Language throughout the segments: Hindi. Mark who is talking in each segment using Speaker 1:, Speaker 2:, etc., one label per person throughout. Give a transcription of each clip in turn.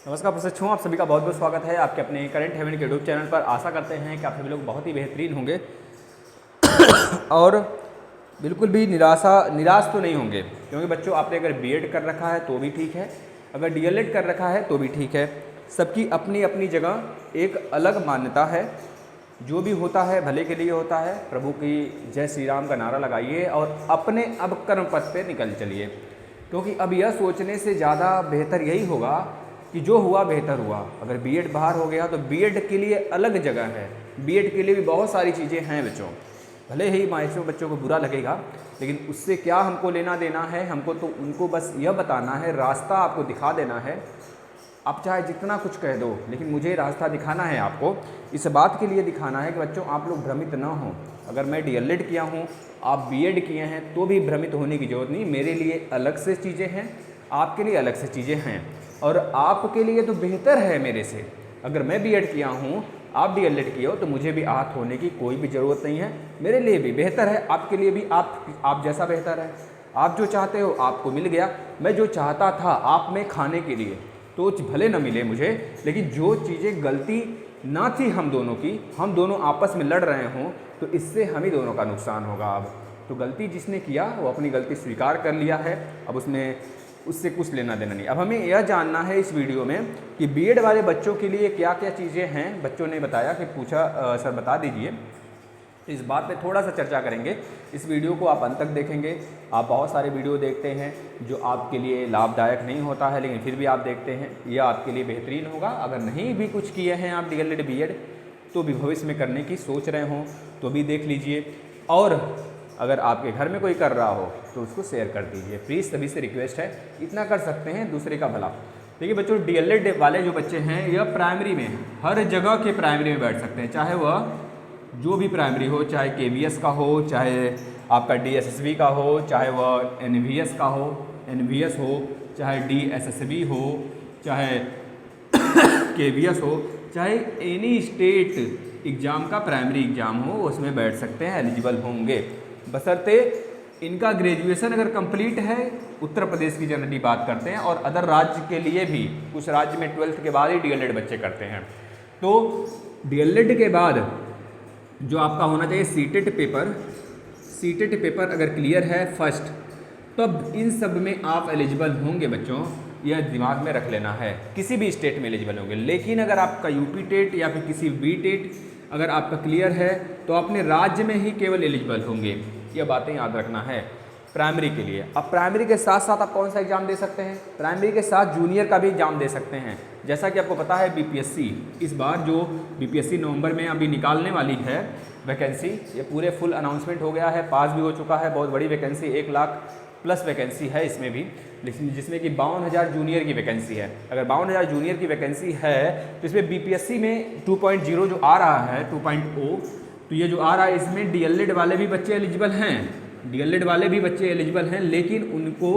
Speaker 1: नमस्कार प्रशिक्षु, आप सभी का बहुत बहुत स्वागत है आपके अपने करंट हेवन के यूट्यूब चैनल पर। आशा करते हैं कि आप सभी लोग बहुत ही बेहतरीन होंगे और बिल्कुल भी निराश तो नहीं होंगे, क्योंकि बच्चों आपने अगर बीएड कर रखा है तो भी ठीक है, अगर डीएलएड कर रखा है तो भी ठीक है। सबकी अपनी अपनी जगह एक अलग मान्यता है। जो भी होता है भले के लिए होता है। प्रभु की जय श्री राम का नारा लगाइए और अपने अब कर्म पथ पे निकल चलिए, क्योंकि अब यह सोचने से ज़्यादा बेहतर यही होगा कि जो हुआ बेहतर हुआ। अगर बीएड बाहर हो गया तो बीएड के लिए अलग जगह है, बीएड के लिए भी बहुत सारी चीज़ें हैं बच्चों। भले ही माइसों बच्चों को बुरा लगेगा, लेकिन उससे क्या हमको लेना देना है। हमको तो उनको बस यह बताना है, रास्ता आपको दिखा देना है। आप चाहे जितना कुछ कह दो, लेकिन मुझे रास्ता दिखाना है आपको। इस बात के लिए दिखाना है कि बच्चों आप लोग भ्रमित ना हों। अगर मैं डीएलएड किया हूँ, आप बीएड किए हैं, तो भी भ्रमित होने की ज़रूरत नहीं। मेरे लिए अलग से चीज़ें हैं, आपके लिए अलग से चीज़ें हैं, और आपके लिए तो बेहतर है मेरे से। अगर मैं बीएड किया हूँ, आप डीएलएड किए हो, तो मुझे भी आहत होने की कोई भी ज़रूरत नहीं है। मेरे लिए भी बेहतर है, आपके लिए भी आप जैसा बेहतर है। आप जो चाहते हो आपको मिल गया। मैं जो चाहता था आप में खाने के लिए, तो भले न मिले मुझे, लेकिन जो चीज़ें गलती ना थी हम दोनों की, हम दोनों आपस में लड़ रहे हों, तो इससे हम ही दोनों का नुकसान होगा। अब तो गलती जिसने किया वो अपनी गलती स्वीकार कर लिया है, अब उससे कुछ लेना देना नहीं। अब हमें यह जानना है इस वीडियो में कि बीएड वाले बच्चों के लिए क्या क्या चीज़ें हैं। बच्चों ने बताया कि पूछा सर बता दीजिए, तो इस बात पे थोड़ा सा चर्चा करेंगे। इस वीडियो को आप अंत तक देखेंगे। आप बहुत सारे वीडियो देखते हैं जो आपके लिए लाभदायक नहीं होता है, लेकिन फिर भी आप देखते हैं, यह आपके लिए बेहतरीन होगा। अगर नहीं भी कुछ किए हैं आप डीएलएड बीएड, तो भी भविष्य में करने की सोच रहे हों तो भी देख लीजिए, और अगर आपके घर में कोई कर रहा हो तो उसको शेयर कर दीजिए। प्लीज़ सभी से रिक्वेस्ट है, इतना कर सकते हैं दूसरे का भला। देखिए बच्चों, डीएलएड वाले जो बच्चे हैं यह प्राइमरी में, हर जगह के प्राइमरी में बैठ सकते हैं, चाहे वह जो भी प्राइमरी हो, चाहे केवीएस का हो, चाहे आपका डीएसएसबी का हो, चाहे वह एनवीएस का हो, एनवीएस हो, चाहे डीएसएसबी हो, चाहे केवीएस हो, चाहे एनी स्टेट एग्ज़ाम का प्राइमरी एग्ज़ाम हो, उसमें बैठ सकते हैं, एलिजिबल होंगे, बशर्ते इनका ग्रेजुएशन अगर कंप्लीट है। उत्तर प्रदेश की जनरली बात करते हैं, और अदर राज्य के लिए भी कुछ राज्य में 12th के बाद ही डीएलएड बच्चे करते हैं। तो डीएलएड के बाद जो आपका होना चाहिए सीटेट पेपर अगर क्लियर है फर्स्ट, तब इन सब में आप एलिजिबल होंगे बच्चों। यह दिमाग में रख लेना है, किसी भी स्टेट में एलिजिबल होंगे। लेकिन अगर आपका यूपी टेट या फिर किसी बी टेट अगर आपका क्लियर है, तो अपने राज्य में ही केवल एलिजिबल होंगे। यह बातें याद रखना है प्राइमरी के लिए। अब प्राइमरी के साथ साथ आप कौन सा एग्ज़ाम दे सकते हैं? प्राइमरी के साथ जूनियर का भी एग्ज़ाम दे सकते हैं। जैसा कि आपको पता है बीपीएससी इस बार जो बीपीएससी नवंबर में अभी निकालने वाली है वैकेंसी, ये पूरे फुल अनाउंसमेंट हो गया है, पास भी हो चुका है। बहुत बड़ी वैकेंसी, 1 लाख प्लस वैकेंसी है इसमें भी, लेकिन जिसमें कि 52,000 जूनियर की वैकेंसी है। अगर 52,000 जूनियर की वैकेंसी है, तो इसमें बीपीएससी में 2.0 जो आ रहा है 2.0, तो ये जो आ रहा है इसमें डीएलएड वाले भी बच्चे एलिजिबल हैं, डीएलएड वाले भी बच्चे एलिजिबल हैं, लेकिन उनको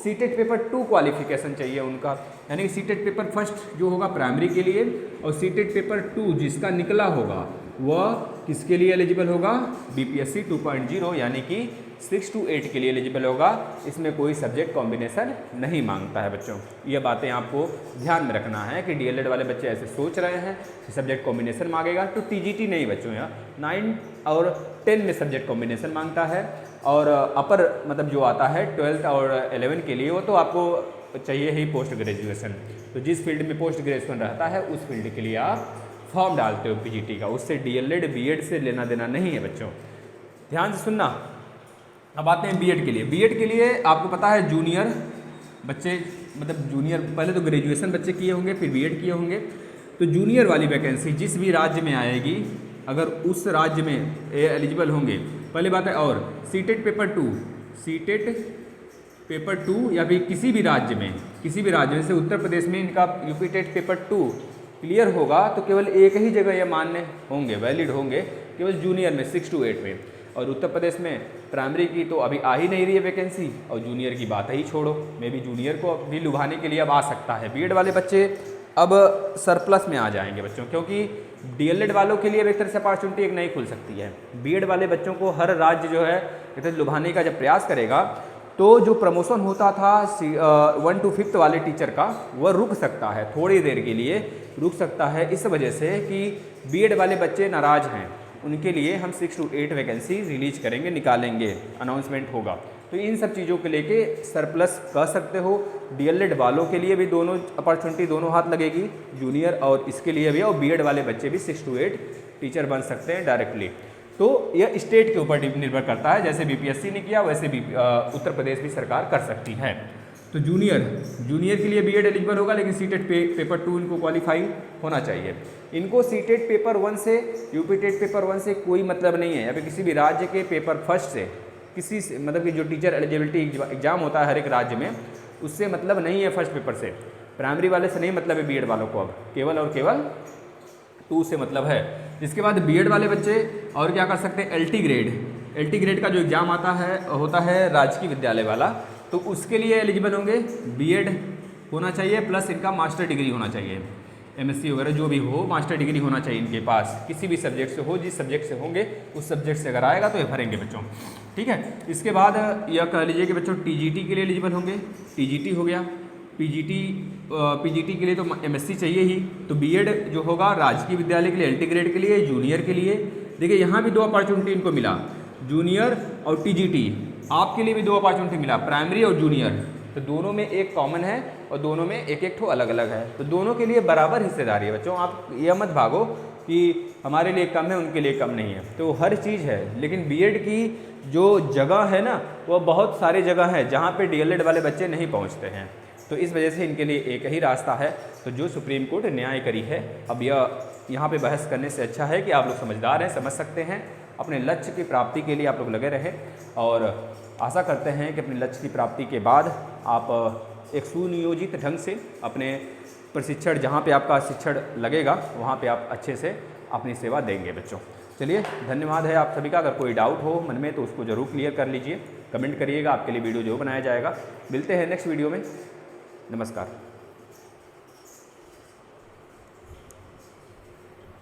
Speaker 1: सीटेट पेपर 2 क्वालिफिकेशन चाहिए उनका। यानी कि सीटेट पेपर फर्स्ट जो होगा प्राइमरी के लिए, और सीटेट पेपर 2 जिसका निकला होगा वह किसके लिए एलिजिबल होगा? बीपीएससी 2.0 यानी कि 6 to 8 के लिए एलिजिबल होगा। इसमें कोई सब्जेक्ट कॉम्बिनेशन नहीं मांगता है बच्चों। ये बातें आपको ध्यान में रखना है कि डीएलएड वाले बच्चे ऐसे सोच रहे हैं कि सब्जेक्ट कॉम्बिनेशन मांगेगा, तो टीजीटी नहीं बच्चों, यहाँ 9 और 10 में सब्जेक्ट कॉम्बिनेशन मांगता है। और अपर मतलब जो आता है 12th और 11 के लिए, वो तो आपको चाहिए ही पोस्ट ग्रेजुएशन। तो जिस फील्ड में पोस्ट ग्रेजुएशन रहता है उस फील्ड के लिए आप फॉर्म डालते हो पीजीटी का, उससे डीएलएड बीएड से लेना देना नहीं है बच्चों, ध्यान से सुनना। अब आते हैं बीएड के लिए। बीएड के लिए आपको पता है जूनियर बच्चे, मतलब जूनियर पहले तो ग्रेजुएशन बच्चे किए होंगे फिर बीएड किए होंगे, तो जूनियर वाली वैकेंसी जिस भी राज्य में आएगी, अगर उस राज्य में एलिजिबल होंगे, पहली बात है। और सीटेट पेपर 2 या फिर किसी भी राज्य में से उत्तर प्रदेश में इनका यूपी टेट पेपर 2 क्लियर होगा, तो केवल एक ही जगह ये मान्य होंगे, वैलिड होंगे, केवल जूनियर में 6 to 8 में। और उत्तर प्रदेश में प्राइमरी की तो अभी आ ही नहीं रही है वैकेंसी, और जूनियर की बात ही छोड़ो। मे भी जूनियर को भी लुभाने के लिए अब आ सकता है। बीएड वाले बच्चे अब सरप्लस में आ जाएंगे बच्चों, क्योंकि डीएलएड वालों के लिए एक तरह से अपॉर्चुनिटी एक नहीं खुल सकती है। बीएड वाले बच्चों को हर राज्य जो है एक तरह लुभाने का जब प्रयास करेगा, तो जो प्रमोशन होता था 1 to 5th वाले टीचर का, वह रुक सकता है, थोड़ी देर के लिए रुक सकता है, इस वजह से कि बीएड वाले बच्चे नाराज़ हैं। उनके लिए हम 6 to 8 वैकेंसी रिलीज करेंगे, निकालेंगे, अनाउंसमेंट होगा। तो इन सब चीज़ों को लेके सरप्लस कह सकते हो। डीएलएड वालों के लिए भी दोनों अपॉर्चुनिटी दोनों हाथ लगेगी, जूनियर और इसके लिए भी, और बीएड वाले बच्चे भी 6 to 8 टीचर बन सकते हैं डायरेक्टली। तो यह स्टेट के ऊपर निर्भर करता है, जैसे बीपीएससी ने किया वैसे भी उत्तर प्रदेश भी सरकार कर सकती है। तो जूनियर के लिए बीएड एलिजिबल होगा, लेकिन सीटेट पेपर 2 इनको क्वालिफाई होना चाहिए। इनको सीटेट पेपर 1 से, यूपी टेट पेपर 1 से कोई मतलब नहीं है, या फिर किसी भी राज्य के पेपर फर्स्ट से, किसी से, मतलब कि जो टीचर एलिजिबिलिटी एग्जाम होता है हर एक राज्य में, उससे मतलब नहीं है फर्स्ट पेपर से। प्राइमरी वाले से नहीं मतलब है बीएड वालों को, अब केवल और केवल 2 से मतलब है। इसके बाद बीएड वाले बच्चे और क्या कर सकते हैं, एलटी ग्रेड का जो एग्ज़ाम होता है राजकीय विद्यालय वाला, तो उसके लिए एलिजिबल होंगे। बीएड होना चाहिए प्लस इनका मास्टर डिग्री होना चाहिए, एमएससी वगैरह जो भी हो, मास्टर डिग्री होना चाहिए इनके पास, किसी भी सब्जेक्ट से हो, जिस सब्जेक्ट से होंगे उस सब्जेक्ट से अगर आएगा तो ये भरेंगे बच्चों, ठीक है। इसके बाद यह कह लीजिए कि बच्चों टीजीटी के लिए एलिजिबल होंगे। टीजीटी हो गया, पीजीटी के लिए तो एमएससी चाहिए ही। तो बीएड जो होगा राजकीय विद्यालय के लिए, एलटी ग्रेड के लिए, जूनियर के लिए। देखिए यहाँ भी 2 अपॉर्चुनिटी इनको मिला, जूनियर और टीजीटी, आपके लिए भी 2 अपॉर्चुनिटी मिला, प्राइमरी और जूनियर। तो दोनों में एक कॉमन है और दोनों में एक एक ठो अलग अलग है, तो दोनों के लिए बराबर हिस्सेदारी है बच्चों। आप यह मत भागो कि हमारे लिए कम है उनके लिए कम नहीं है, तो हर चीज़ है। लेकिन बीएड की जो जगह है ना, वो बहुत सारी जगह है जहाँ पे डीएलएड वाले बच्चे नहीं पहुँचते हैं, तो इस वजह से इनके लिए एक ही रास्ता है। तो जो सुप्रीम कोर्ट न्याय करी है, अब यहाँ पे बहस करने से अच्छा है कि आप लोग समझदार हैं, समझ सकते हैं, अपने लक्ष्य की प्राप्ति के लिए आप लोग लगे रहें। और आशा करते हैं कि अपने लक्ष्य की प्राप्ति के बाद आप एक सुनियोजित ढंग से अपने प्रशिक्षण, जहाँ पे आपका शिक्षण लगेगा वहाँ पे आप अच्छे से अपनी सेवा देंगे बच्चों। चलिए, धन्यवाद है आप सभी का। अगर कोई डाउट हो मन में तो उसको ज़रूर क्लियर कर लीजिए, कमेंट करिएगा, आपके लिए वीडियो जो बनाया जाएगा। मिलते हैं नेक्स्ट वीडियो में, नमस्कार।